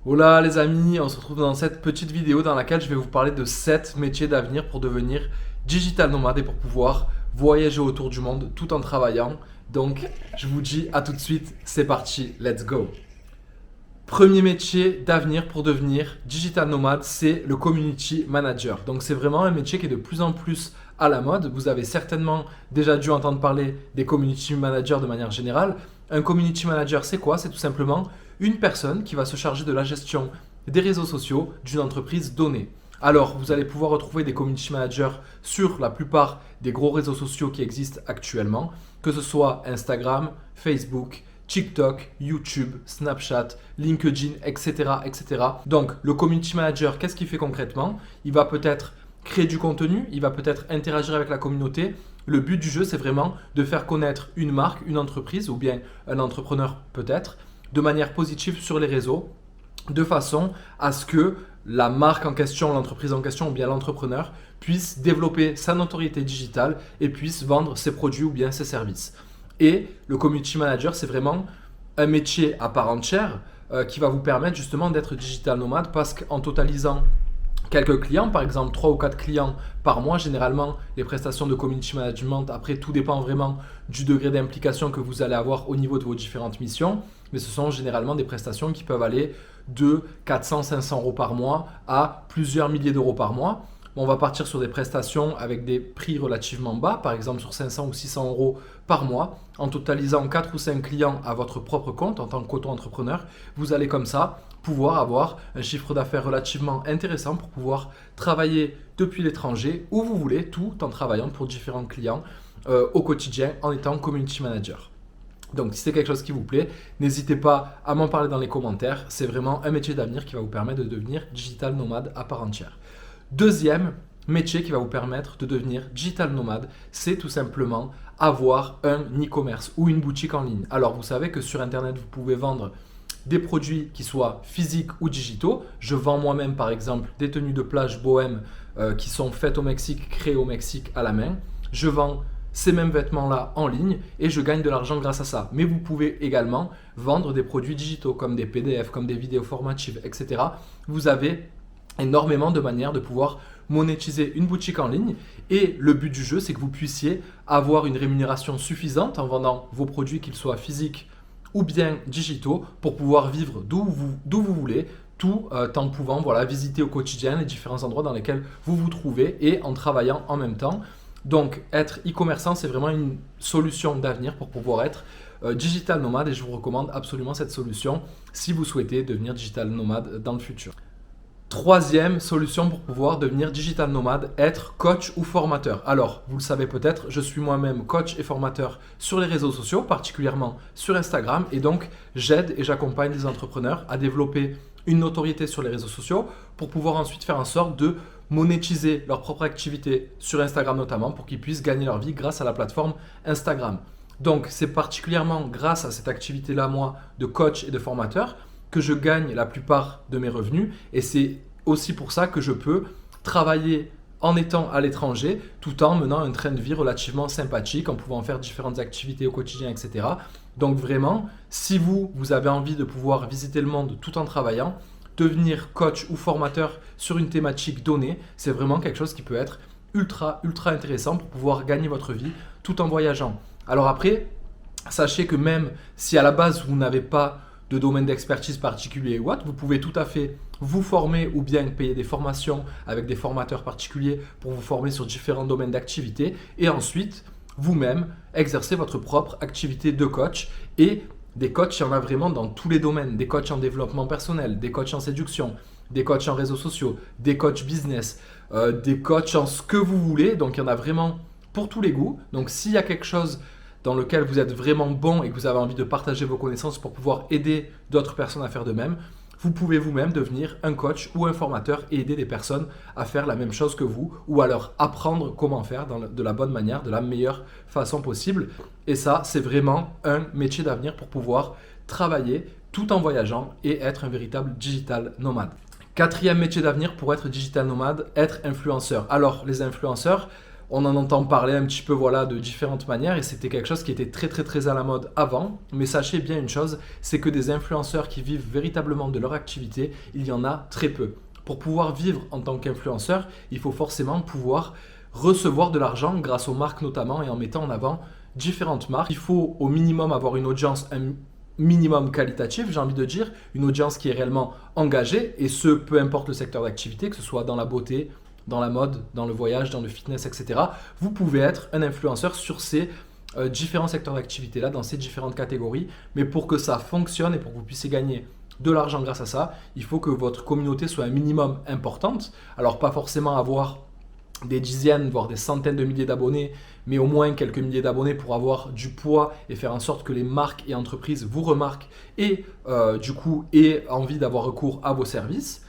Hola les amis, on se retrouve dans cette petite vidéo dans laquelle je vais vous parler de 7 métiers d'avenir pour devenir digital nomade et pour pouvoir voyager autour du monde tout en travaillant. Donc je vous dis à tout de suite, c'est parti, let's go. Premier métier d'avenir pour devenir digital nomade, c'est le community manager. Donc c'est vraiment un métier qui est de plus en plus à la mode. Vous avez certainement déjà dû entendre parler des community managers de manière générale. Un community manager, c'est quoi? C'est tout simplement une personne qui va se charger de la gestion des réseaux sociaux d'une entreprise donnée. Alors, vous allez pouvoir retrouver des community managers sur la plupart des gros réseaux sociaux qui existent actuellement, que ce soit Instagram, Facebook, TikTok, YouTube, Snapchat, LinkedIn, etc., etc. Donc, le community manager, qu'est-ce qu'il fait concrètement? Il va peut-être créer du contenu, il va peut-être interagir avec la communauté. Le but du jeu, c'est vraiment de faire connaître une marque, une entreprise ou bien un entrepreneur peut-être, de manière positive sur les réseaux, de façon à ce que la marque en question, l'entreprise en question ou bien l'entrepreneur puisse développer sa notoriété digitale et puisse vendre ses produits ou bien ses services. Et le community manager, c'est vraiment un métier à part entière qui va vous permettre justement d'être digital nomade parce qu'en totalisant quelques clients, par exemple 3 ou 4 clients par mois, généralement les prestations de community management, après tout dépend vraiment du degré d'implication que vous allez avoir au niveau de vos différentes missions, mais ce sont généralement des prestations qui peuvent aller de 400-500 euros par mois à plusieurs milliers d'euros par mois. On va partir sur des prestations avec des prix relativement bas, par exemple sur 500 ou 600 euros par mois. En totalisant 4 ou 5 clients à votre propre compte en tant qu'auto-entrepreneur, vous allez comme ça pouvoir avoir un chiffre d'affaires relativement intéressant pour pouvoir travailler depuis l'étranger où vous voulez, tout en travaillant pour différents clients au quotidien en étant community manager. Donc si c'est quelque chose qui vous plaît, n'hésitez pas à m'en parler dans les commentaires. C'est vraiment un métier d'avenir qui va vous permettre de devenir digital nomade à part entière. Deuxième métier qui va vous permettre de devenir digital nomade, c'est tout simplement avoir un e-commerce ou une boutique en ligne. Alors vous savez que sur Internet, vous pouvez vendre des produits qui soient physiques ou digitaux. Je vends moi-même par exemple des tenues de plage bohème qui sont faites au Mexique, créées au Mexique à la main. Je vends ces mêmes vêtements-là en ligne et je gagne de l'argent grâce à ça. Mais vous pouvez également vendre des produits digitaux comme des PDF, comme des vidéos formatives, etc. Vous avez énormément de manières de pouvoir monétiser une boutique en ligne et le but du jeu, c'est que vous puissiez avoir une rémunération suffisante en vendant vos produits, qu'ils soient physiques ou bien digitaux, pour pouvoir vivre d'où vous voulez, tout en pouvant visiter au quotidien les différents endroits dans lesquels vous vous trouvez et en travaillant en même temps. Donc être e-commerçant, c'est vraiment une solution d'avenir pour pouvoir être digital nomade et je vous recommande absolument cette solution si vous souhaitez devenir digital nomade dans le futur. Troisième solution pour pouvoir devenir digital nomade, être coach ou formateur. Alors, vous le savez peut-être, je suis moi-même coach et formateur sur les réseaux sociaux, particulièrement sur Instagram. Et donc, j'aide et j'accompagne les entrepreneurs à développer une notoriété sur les réseaux sociaux pour pouvoir ensuite faire en sorte de monétiser leur propre activité sur Instagram notamment pour qu'ils puissent gagner leur vie grâce à la plateforme Instagram. Donc, c'est particulièrement grâce à cette activité-là, moi, de coach et de formateur, que je gagne la plupart de mes revenus et c'est aussi pour ça que je peux travailler en étant à l'étranger tout en menant un train de vie relativement sympathique, en pouvant faire différentes activités au quotidien, etc. Donc vraiment, si vous avez envie de pouvoir visiter le monde tout en travaillant, devenir coach ou formateur sur une thématique donnée, c'est vraiment quelque chose qui peut être ultra intéressant pour pouvoir gagner votre vie tout en voyageant. Alors après, sachez que même si à la base vous n'avez pas de domaine d'expertise particulier ou autre, vous pouvez tout à fait vous former ou bien payer des formations avec des formateurs particuliers pour vous former sur différents domaines d'activité et ensuite vous-même exercer votre propre activité de coach. Et des coachs, il y en a vraiment dans tous les domaines, des coachs en développement personnel, des coachs en séduction, des coachs en réseaux sociaux, des coachs business, des coachs en ce que vous voulez. Donc il y en a vraiment pour tous les goûts. Donc s'il y a quelque chose dans lequel vous êtes vraiment bon et que vous avez envie de partager vos connaissances pour pouvoir aider d'autres personnes à faire de même, vous pouvez vous-même devenir un coach ou un formateur et aider des personnes à faire la même chose que vous ou à leur apprendre comment faire de la bonne manière, de la meilleure façon possible. Et ça, c'est vraiment un métier d'avenir pour pouvoir travailler tout en voyageant et être un véritable digital nomade. Quatrième métier d'avenir pour être digital nomade, être influenceur. Alors, les influenceurs, On en entend parler un petit peu voilà, de différentes manières et c'était quelque chose qui était très très très à la mode avant. Mais sachez bien une chose, c'est que des influenceurs qui vivent véritablement de leur activité, il y en a très peu. Pour pouvoir vivre en tant qu'influenceur, il faut forcément pouvoir recevoir de l'argent grâce aux marques notamment et en mettant en avant différentes marques. Il faut au minimum avoir une audience un minimum qualitative, j'ai envie de dire, une audience qui est réellement engagée et ce, peu importe le secteur d'activité, que ce soit dans la beauté, dans la mode, dans le voyage, dans le fitness, etc. Vous pouvez être un influenceur sur ces différents secteurs d'activité-là, dans ces différentes catégories. Mais pour que ça fonctionne et pour que vous puissiez gagner de l'argent grâce à ça, il faut que votre communauté soit un minimum importante. Alors pas forcément avoir des dizaines, voire des centaines de milliers d'abonnés, mais au moins quelques milliers d'abonnés pour avoir du poids et faire en sorte que les marques et entreprises vous remarquent et du coup aient envie d'avoir recours à vos services.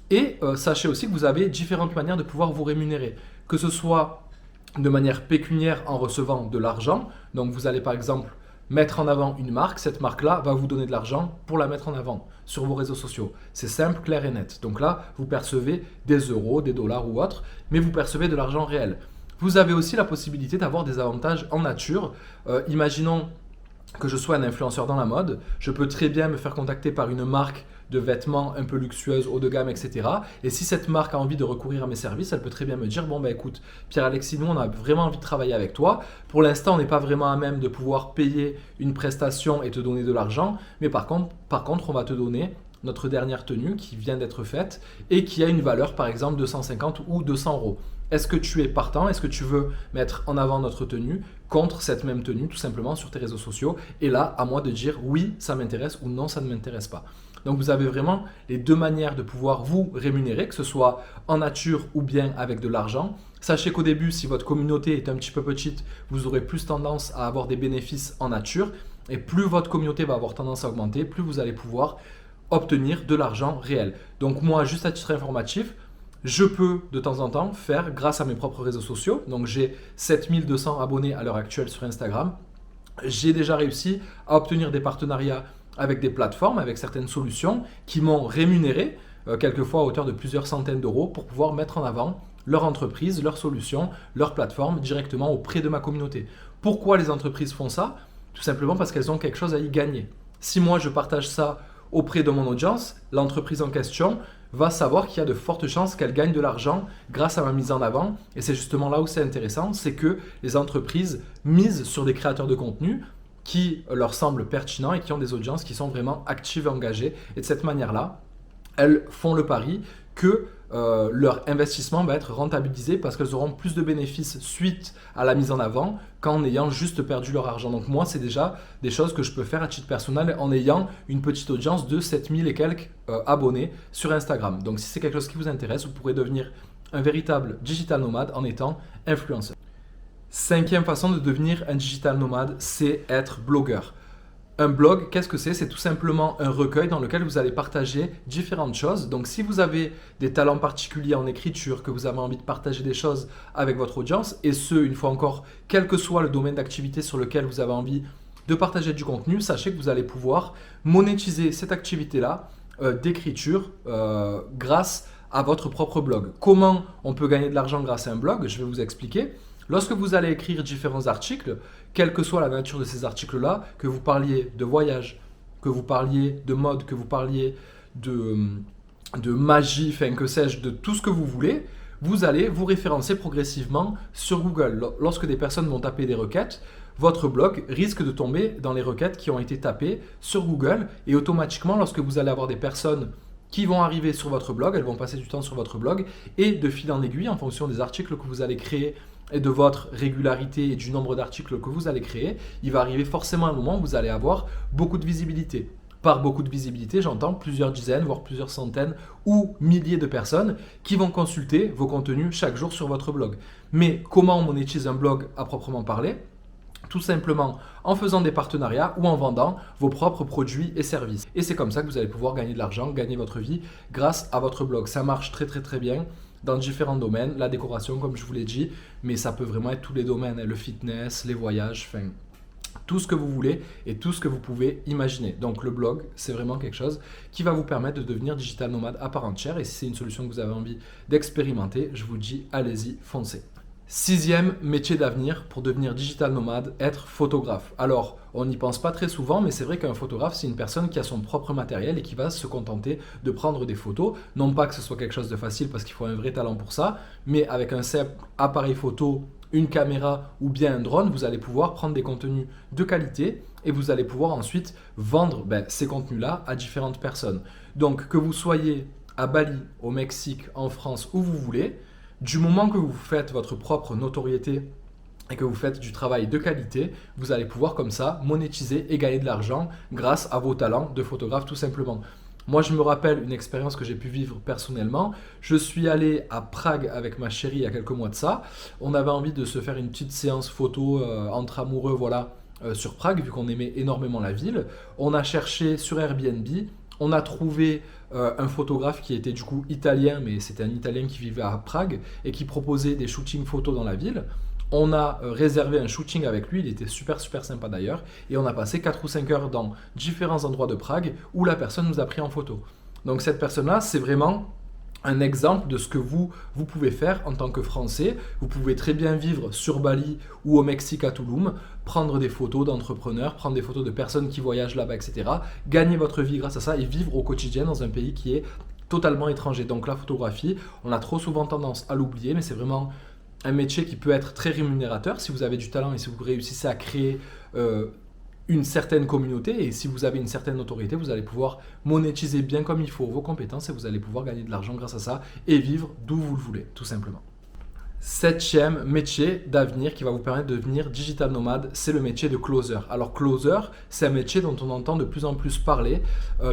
Et sachez aussi que vous avez différentes manières de pouvoir vous rémunérer, que ce soit de manière pécuniaire en recevant de l'argent. Donc vous allez par exemple mettre en avant une marque, cette marque-là va vous donner de l'argent pour la mettre en avant sur vos réseaux sociaux. C'est simple, clair et net. Donc là, vous percevez des euros, des dollars ou autres, mais vous percevez de l'argent réel. Vous avez aussi la possibilité d'avoir des avantages en nature. Imaginons que je sois un influenceur dans la mode, je peux très bien me faire contacter par une marque de vêtements un peu luxueuse, haut de gamme, etc. Et si cette marque a envie de recourir à mes services, elle peut très bien me dire, bon bah écoute, Pierre-Alexis, nous on a vraiment envie de travailler avec toi. Pour l'instant, on n'est pas vraiment à même de pouvoir payer une prestation et te donner de l'argent, mais par contre, on va te donner notre dernière tenue qui vient d'être faite et qui a une valeur par exemple de 150 ou 200 euros. Est-ce que tu es partant? Est-ce que tu veux mettre en avant notre tenue contre cette même tenue tout simplement sur tes réseaux sociaux? Et là, à moi de dire oui, ça m'intéresse ou non, ça ne m'intéresse pas. Donc vous avez vraiment les deux manières de pouvoir vous rémunérer, que ce soit en nature ou bien avec de l'argent. Sachez qu'au début, si votre communauté est un petit peu petite, vous aurez plus tendance à avoir des bénéfices en nature. Et plus votre communauté va avoir tendance à augmenter, plus vous allez pouvoir obtenir de l'argent réel. Donc moi, juste à titre informatif, je peux de temps en temps faire grâce à mes propres réseaux sociaux. Donc j'ai 7200 abonnés à l'heure actuelle sur Instagram. J'ai déjà réussi à obtenir des partenariats avec des plateformes, avec certaines solutions qui m'ont rémunéré, quelquefois à hauteur de plusieurs centaines d'euros, pour pouvoir mettre en avant leur entreprise, leur solution, leur plateforme directement auprès de ma communauté. Pourquoi les entreprises font ça? Tout simplement parce qu'elles ont quelque chose à y gagner. Si moi je partage ça auprès de mon audience, l'entreprise en question va savoir qu'il y a de fortes chances qu'elle gagne de l'argent grâce à ma mise en avant. Et c'est justement là où c'est intéressant, c'est que les entreprises misent sur des créateurs de contenu qui leur semblent pertinents et qui ont des audiences qui sont vraiment actives et engagées. Et de cette manière-là, elles font le pari que leur investissement va être rentabilisé parce qu'elles auront plus de bénéfices suite à la mise en avant qu'en ayant juste perdu leur argent. Donc moi, c'est déjà des choses que je peux faire à titre personnel en ayant une petite audience de 7000 et quelques abonnés sur Instagram. Donc si c'est quelque chose qui vous intéresse, vous pourrez devenir un véritable digital nomade en étant influenceur. Cinquième façon de devenir un digital nomade, c'est être blogueur. Un blog, qu'est-ce que c'est? C'est tout simplement un recueil dans lequel vous allez partager différentes choses. Donc si vous avez des talents particuliers en écriture, que vous avez envie de partager des choses avec votre audience, et ce, une fois encore, quel que soit le domaine d'activité sur lequel vous avez envie de partager du contenu, sachez que vous allez pouvoir monétiser cette activité-là d'écriture grâce à votre propre blog. Comment on peut gagner de l'argent grâce à un blog? Je vais vous expliquer. Lorsque vous allez écrire différents articles, quelle que soit la nature de ces articles-là, que vous parliez de voyage, que vous parliez de mode, que vous parliez de magie, enfin que sais-je, de tout ce que vous voulez, vous allez vous référencer progressivement sur Google. Lorsque des personnes vont taper des requêtes, votre blog risque de tomber dans les requêtes qui ont été tapées sur Google et automatiquement, lorsque vous allez avoir des personnes qui vont arriver sur votre blog, elles vont passer du temps sur votre blog et de fil en aiguille, en fonction des articles que vous allez créer et de votre régularité et du nombre d'articles que vous allez créer, il va arriver forcément un moment où vous allez avoir beaucoup de visibilité. Par beaucoup de visibilité, j'entends plusieurs dizaines, voire plusieurs centaines ou milliers de personnes qui vont consulter vos contenus chaque jour sur votre blog. Mais comment on monétise un blog à proprement parler? Tout simplement en faisant des partenariats ou en vendant vos propres produits et services. Et c'est comme ça que vous allez pouvoir gagner de l'argent, gagner votre vie grâce à votre blog. Ça marche très très très bien dans différents domaines, la décoration comme je vous l'ai dit, mais ça peut vraiment être tous les domaines, le fitness, les voyages, enfin tout ce que vous voulez et tout ce que vous pouvez imaginer. Donc le blog, c'est vraiment quelque chose qui va vous permettre de devenir digital nomade à part entière et si c'est une solution que vous avez envie d'expérimenter, je vous dis allez-y, foncez. Sixième métier d'avenir pour devenir digital nomade, être photographe. Alors, on n'y pense pas très souvent, mais c'est vrai qu'un photographe, c'est une personne qui a son propre matériel et qui va se contenter de prendre des photos. Non pas que ce soit quelque chose de facile parce qu'il faut un vrai talent pour ça, mais avec un simple appareil photo, une caméra ou bien un drone, vous allez pouvoir prendre des contenus de qualité et vous allez pouvoir ensuite vendre ces contenus-là à différentes personnes. Donc, que vous soyez à Bali, au Mexique, en France, où vous voulez, du moment que vous faites votre propre notoriété et que vous faites du travail de qualité, vous allez pouvoir comme ça monétiser et gagner de l'argent grâce à vos talents de photographe tout simplement. Moi, je me rappelle une expérience que j'ai pu vivre personnellement. Je suis allé à Prague avec ma chérie il y a quelques mois de ça. On avait envie de se faire une petite séance photo entre amoureux, voilà, sur Prague, vu qu'on aimait énormément la ville. On a cherché sur Airbnb. On a trouvé un photographe qui était du coup italien, mais c'était un Italien qui vivait à Prague et qui proposait des shootings photos dans la ville. On a réservé un shooting avec lui, il était super super sympa d'ailleurs, et on a passé 4 ou 5 heures dans différents endroits de Prague où la personne nous a pris en photo. Donc cette personne-là, c'est vraiment un exemple de ce que vous pouvez faire en tant que Français. Vous pouvez très bien vivre sur Bali ou au Mexique à Tulum, prendre des photos d'entrepreneurs, prendre des photos de personnes qui voyagent là-bas, etc. Gagner votre vie grâce à ça et vivre au quotidien dans un pays qui est totalement étranger. Donc la photographie, on a trop souvent tendance à l'oublier, mais c'est vraiment un métier qui peut être très rémunérateur si vous avez du talent et si vous réussissez à créer une certaine communauté, et si vous avez une certaine notoriété, vous allez pouvoir monétiser bien comme il faut vos compétences et vous allez pouvoir gagner de l'argent grâce à ça et vivre d'où vous le voulez, tout simplement. Septième métier d'avenir qui va vous permettre de devenir digital nomade, c'est le métier de closer. Alors closer, c'est un métier dont on entend de plus en plus parler,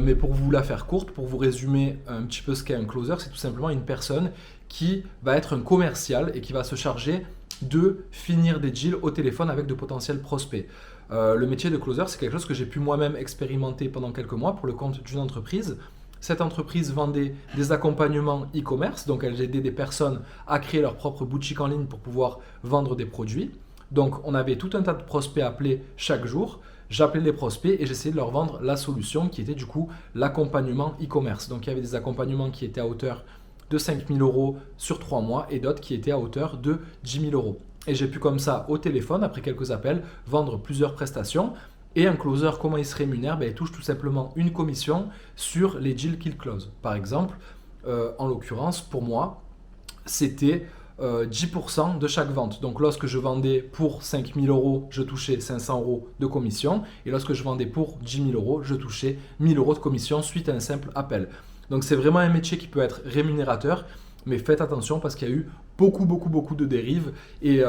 mais pour vous la faire courte, pour vous résumer un petit peu ce qu'est un closer, c'est tout simplement une personne qui va être un commercial et qui va se charger de finir des deals au téléphone avec de potentiels prospects. Le métier de closer, c'est quelque chose que j'ai pu moi-même expérimenter pendant quelques mois pour le compte d'une entreprise. Cette entreprise vendait des accompagnements e-commerce, donc elle aidait des personnes à créer leur propre boutique en ligne pour pouvoir vendre des produits. Donc on avait tout un tas de prospects appelés chaque jour. J'appelais les prospects et j'essayais de leur vendre la solution qui était du coup l'accompagnement e-commerce. Donc il y avait des accompagnements qui étaient à hauteur de 5 000 euros sur 3 mois et d'autres qui étaient à hauteur de 10 000 euros. Et j'ai pu comme ça au téléphone, après quelques appels, vendre plusieurs prestations. Et un closer, comment il se rémunère? Il touche tout simplement une commission sur les deals qu'il close. Par exemple, en l'occurrence, pour moi, c'était 10% de chaque vente. Donc lorsque je vendais pour 5 000 euros, je touchais 500 euros de commission. Et lorsque je vendais pour 10 000 euros, je touchais 1 000 euros de commission suite à un simple appel. Donc c'est vraiment un métier qui peut être rémunérateur, mais faites attention parce qu'il y a eu beaucoup de dérives et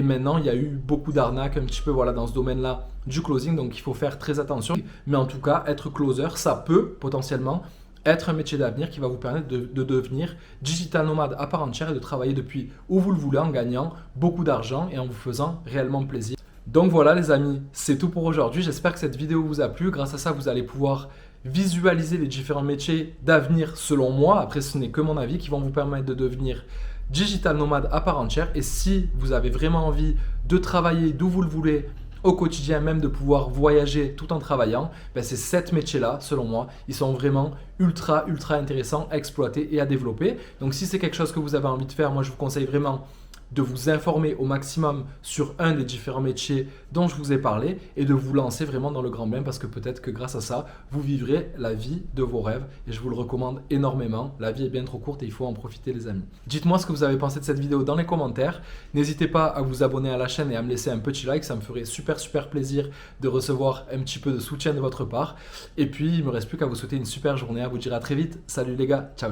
maintenant il y a eu beaucoup d'arnaques un petit peu dans ce domaine-là du closing, donc il faut faire très attention. Mais en tout cas, être closer, ça peut potentiellement être un métier d'avenir qui va vous permettre de devenir digital nomade à part entière et de travailler depuis où vous le voulez en gagnant beaucoup d'argent et en vous faisant réellement plaisir. Donc voilà les amis, c'est tout pour aujourd'hui. J'espère que cette vidéo vous a plu. Grâce à ça, vous allez pouvoir visualiser les différents métiers d'avenir selon moi. Après, ce n'est que mon avis qui vont vous permettre de devenir digital nomade à part entière. Et si vous avez vraiment envie de travailler d'où vous le voulez au quotidien, même de pouvoir voyager tout en travaillant, ces 7 métiers-là, selon moi, ils sont vraiment ultra intéressants à exploiter et à développer. Donc si c'est quelque chose que vous avez envie de faire, moi je vous conseille vraiment de vous informer au maximum sur un des différents métiers dont je vous ai parlé et de vous lancer vraiment dans le grand bain parce que peut-être que grâce à ça, vous vivrez la vie de vos rêves et je vous le recommande énormément. La vie est bien trop courte et il faut en profiter les amis. Dites-moi ce que vous avez pensé de cette vidéo dans les commentaires. N'hésitez pas à vous abonner à la chaîne et à me laisser un petit like, ça me ferait super plaisir de recevoir un petit peu de soutien de votre part. Et puis, il ne me reste plus qu'à vous souhaiter une super journée, à vous dire à très vite. Salut les gars, ciao.